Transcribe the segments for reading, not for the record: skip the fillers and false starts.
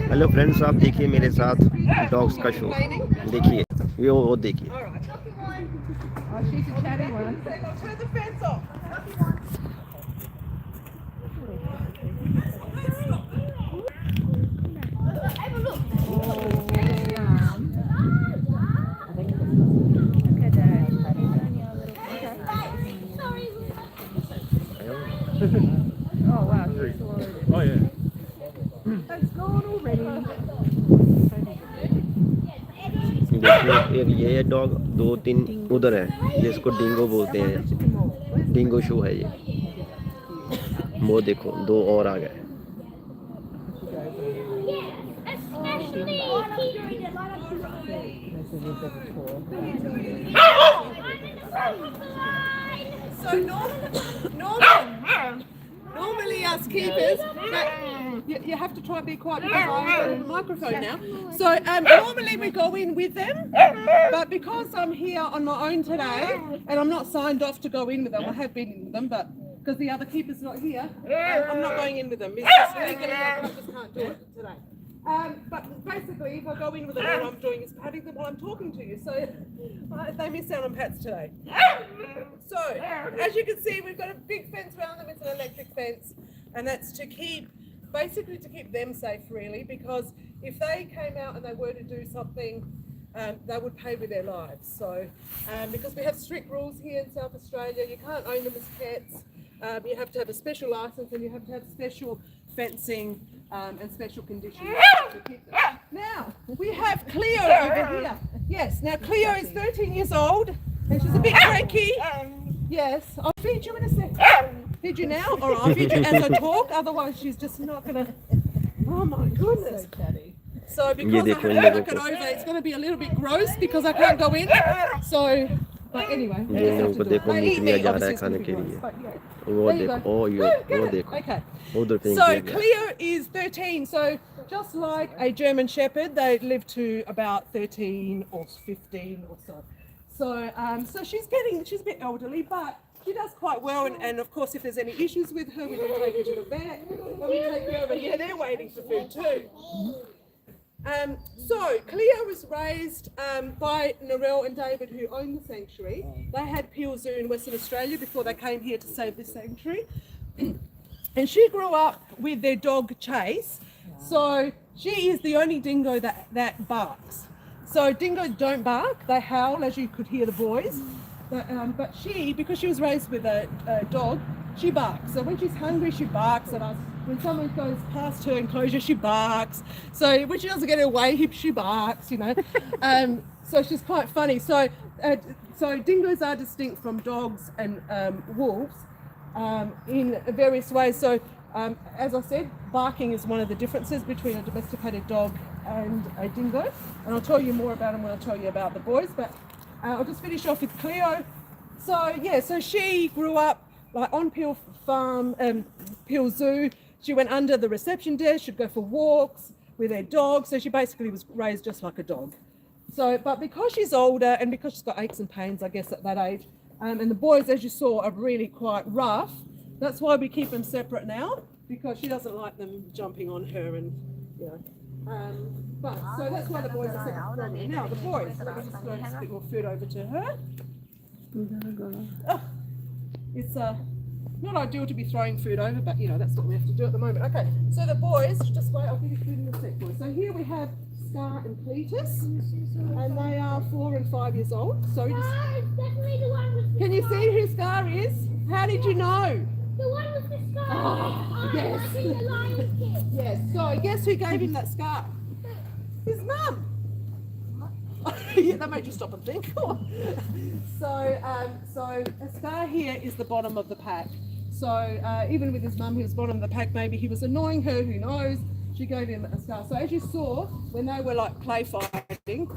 Hello friends, आप देखिए मेरे साथ डॉग्स का शो। देखिए वो देखिए। Oh wow, she's loaded. Oh yeah. That's gone already. देखिए एक ये डॉग, 2-3 उधर है जिसको डिंगो बोलते हैं। डिंगो शो है ये। वो देखो 2 और आ गए। So normally us keepers, you have to try and be quiet because I have a microphone now. So normally we go in with them, but because I'm here on my own today and I'm not signed off to go in with them, I have been in with them, but because the other keeper's not here, I'm not going in with them. It's just legally, I just can't do it today. But basically, if I go in with them, all I'm doing is patting them while I'm talking to you. So they miss out on pats today. So as you can see, we've got a big fence around them. It's an electric fence, and that's to keep, basically to keep them safe, really. Because if they came out and they were to do something, they would pay with their lives. So because we have strict rules here in South Australia, you can't own them as pets. You have to have a special license, and you have to have special fencing and special conditions to keep them. Now, we have Cleo over here. Yes, now Cleo is 13 years old, and she's a bit cranky. Yes, I'll feed you in a second. Feed you now, or I'll feed you as I talk, otherwise she's just not going to... Oh my goodness. So because I have to look it over, it's going to be a little bit gross because I can't go in. So, but anyway, we just have to do it. They eat meat, obviously it's going to be gross, but yeah. Okay. So Cleo is 13. So just like a German Shepherd, they live to about 13 or 15 or so. So she's a bit elderly, but she does quite well. And of course, if there's any issues with her, we can take her to the vet. And we take her over here. They're waiting for food too. So Cleo was raised by Narelle and David, who own the sanctuary. They had Peel Zoo in Western Australia before they came here to save this sanctuary. And she grew up with their dog Chase. So she is the only dingo that barks. So dingoes don't bark, they howl, as you could hear the boys. But she, because she was raised with a dog, she barks. So when she's hungry, she barks at us. When someone goes past her enclosure, she barks. So when she doesn't get her way, she barks, you know. So she's quite funny. So dingoes are distinct from dogs and wolves in various ways. So as I said, barking is one of the differences between a domesticated dog and a dingo. And I'll tell you more about them when I tell you about the boys. But I'll just finish off with Cleo. So yeah, so she grew up like on Peel Farm, Peel Zoo. She went under the reception desk. She'd go for walks with her dog. So she basically was raised just like a dog. So, but because she's older and because she's got aches and pains, I guess at that age, and the boys, as you saw, are really quite rough. That's why we keep them separate now, because she doesn't like them jumping on her and, you know. But so that's why the boys are separate from her. Now the boys, let me just throw a bit more food over to her. Oh, it's not ideal to be throwing food over, but you know, that's what we have to do at the moment. Okay, so the boys, just wait, I'll give you food in a sec, boys. So here we have Scar and Cletus, and they are 4 and 5 years old. So just, can you see who Scar is? How did you know? The one with the scar. Oh, yes. I've seen the Lion King. Yes. So guess who gave him that scar? His mum. Yeah, that made you stop and think. So a scar here is the bottom of the pack. So even with his mum, he was bottom of the pack. Maybe he was annoying her. Who knows? She gave him a scar. So as you saw, when they were like play fighting,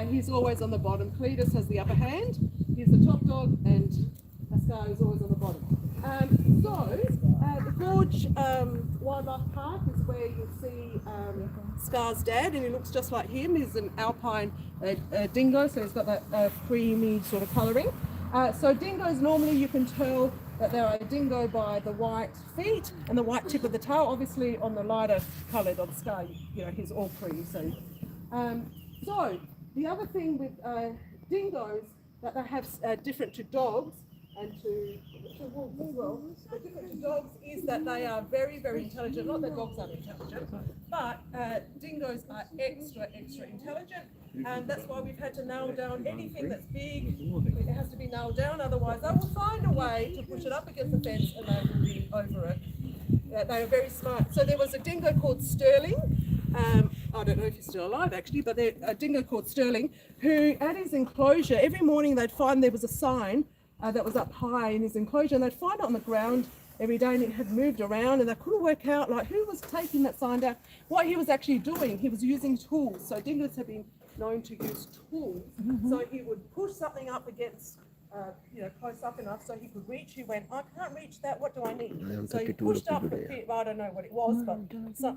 he's always on the bottom. Cletus has the upper hand. He's the top dog, and a scar is always on the bottom. The Gorge Wildlife Park is where you'll see Scar's dad, and he looks just like him. He's an alpine dingo, so he's got that creamy sort of colouring. So dingoes, normally you can tell that they're a dingo by the white feet and the white tip of the tail. Obviously on the lighter coloured on Sky, you know, he's all cream. So the other thing with dingoes that they have different to dogs and to wolves as well, but different to dogs is that they are very, very intelligent. Not that dogs aren't intelligent, but dingoes are extra intelligent. And that's why we've had to nail down anything that's big. It has to be nailed down, otherwise they will find a way to push it up against the fence and they will be over it. They are very smart. So there was a dingo called Sterling. I don't know if he's still alive actually, but a dingo called Sterling, who at his enclosure, every morning they'd find there was a sign that was up high in his enclosure, and they'd find it on the ground every day, and it had moved around, and they couldn't work out like who was taking that sign down. What he was actually doing, he was using tools. So dingoes have been known to use tools. So he would push something up against, close up enough so he could reach. He went, I can't reach that, what do I need? So he pushed up a bit, I don't know what it was, but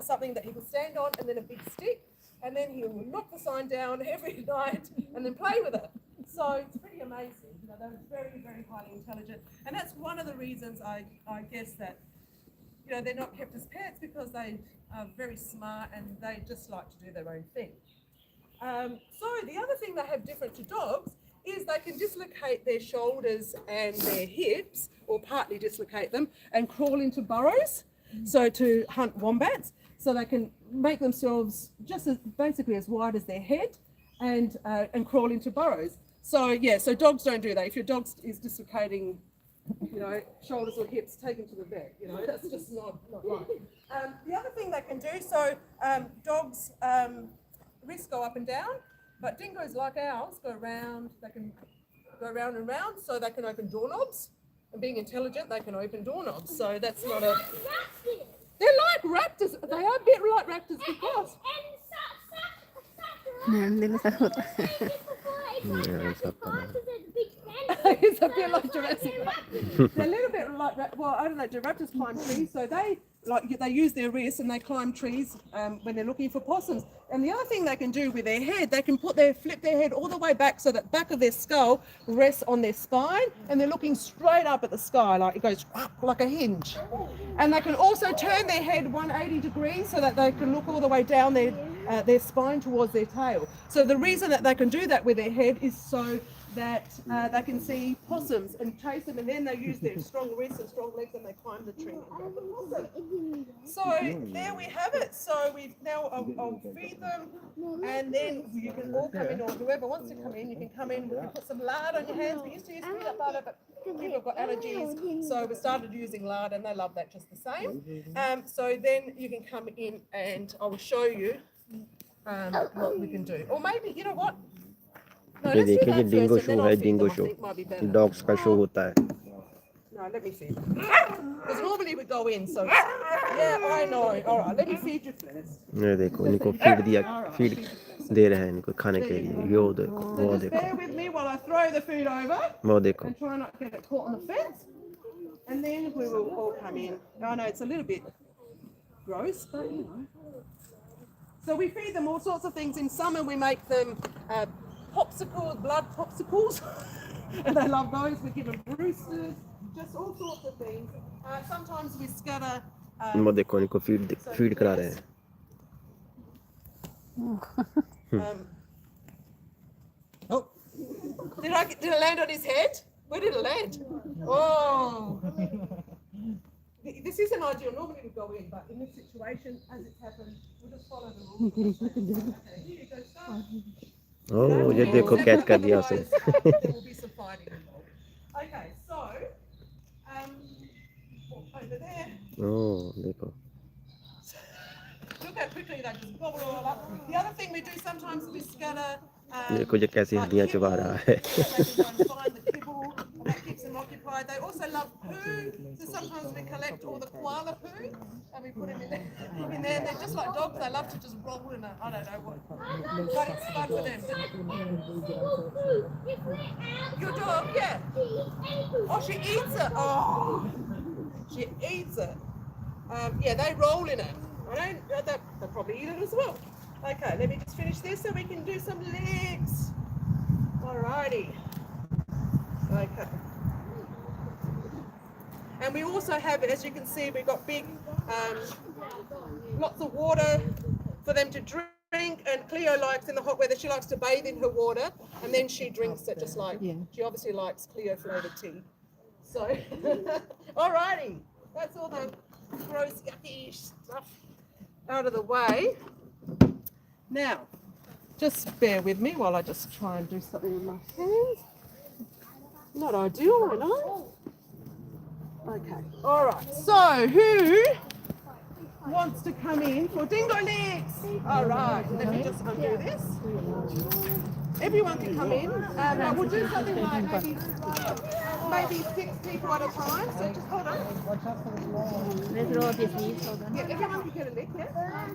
something that he could stand on, and then a big stick, and then he would knock the sign down every night and then play with it. So it's pretty amazing. They're very, very highly intelligent. And that's one of the reasons I guess that, they're not kept as pets, because they are very smart and they just like to do their own thing. So the other thing they have different to dogs is they can dislocate their shoulders and their hips, or partly dislocate them, and crawl into burrows, so to hunt wombats. So they can make themselves just basically as wide as their head and crawl into burrows. So so dogs don't do that. If your dog is dislocating, shoulders or hips, take him to the vet. That's just not right. The other thing they can do, so dogs' wrists go up and down, but dingoes, like ours, go around. They can go round and round, so they can open doorknobs. And being intelligent, they can open doorknobs. So that's not a. They're like raptors. They are a bit like raptors because. It's a bit like Jurassic Park. They're a little bit like, I don't know, raptors climb trees, so they use their wrists and they climb trees when they're looking for possums. And the other thing they can do with their head, they can flip their head all the way back so that back of their skull rests on their spine, and they're looking straight up at the sky, like it goes like a hinge. And they can also turn their head 180 degrees so that they can look all the way down their spine towards their tail. So the reason that they can do that with their head is so that they can see possums and chase them, and then they use their strong wrists and strong legs and they climb the tree and grab the possum. So there we have it. So I'll feed them, and then you can all come in, or whoever wants to come in, you can come in. We can put some lard on your hands. We used to use peanut butter, but people have got allergies, so we started using lard, and they love that just the same. So then you can come in and I will show you what we can do. Or maybe, you know what? No, ये let's do देखिए ये that dingo first, and show then है, I'll feed dingo them. I show think might be better. Dogs का show होता है. No, let me feed them. Because normally we go in, so yeah, I know. All right, let me feed you first. ये देखो इनको feed दे रहे हैं इनको खाने के लिए. यो देखो, So वो just देखो, bear with me while I throw the food over वो देखो. and try not to get it caught on the fence. And then we will all come in. I know it's a little bit gross, but you know. So we feed them all sorts of things. In summer we make them popsicles, blood popsicles. And they love those. We give them roosters, just all sorts of things. Sometimes we scatter. वो देखो इनको feed करा रहे हैं. Oh, did it land on his head? Where did it land? Oh, this isn't ideal. Normally we go in, but in this situation, as it's happened, we'll just follow the rules. Okay, here you go, start. ओह ये देखो catch कर दिया उसे. There will be some fighting involved. Okay, so over there. ओह देखो. Look how quickly they just gobble it all up. The other thing we do sometimes is we scatter. देखो ये कैसी हड्डियां चबा रहा है. They can go and find the kibble, and that keeps them occupied. They also love poo, so sometimes we collect all the koala poo and we put them in there. They're just like dogs. They love to just roll in it. I don't know what, but it's fun for them. Your dog, yeah. Oh, she eats it. Oh, she eats it. Yeah, they roll in it. They'll probably eat it as well. Okay, let me just finish this so we can do some legs. Alrighty. Okay. And we also have, as you can see, we've got big, lots of water for them to drink. And Cleo likes, in the hot weather, she likes to bathe in her water, and then she drinks it just like, she obviously likes Cleo flavoured tea. So, alrighty, that's all the gross yucky stuff out of the way. Now, just bear with me while I just try and do something with my hands. Not ideal, I know. Okay, alright, so who wants to come in for dingo legs? Alright, let me just undo this. Everyone can come in. We'll do something like maybe 6 people at a time, so just hold on. Let's roll this leaf, hold on. Yeah, everyone can get a lick, yeah?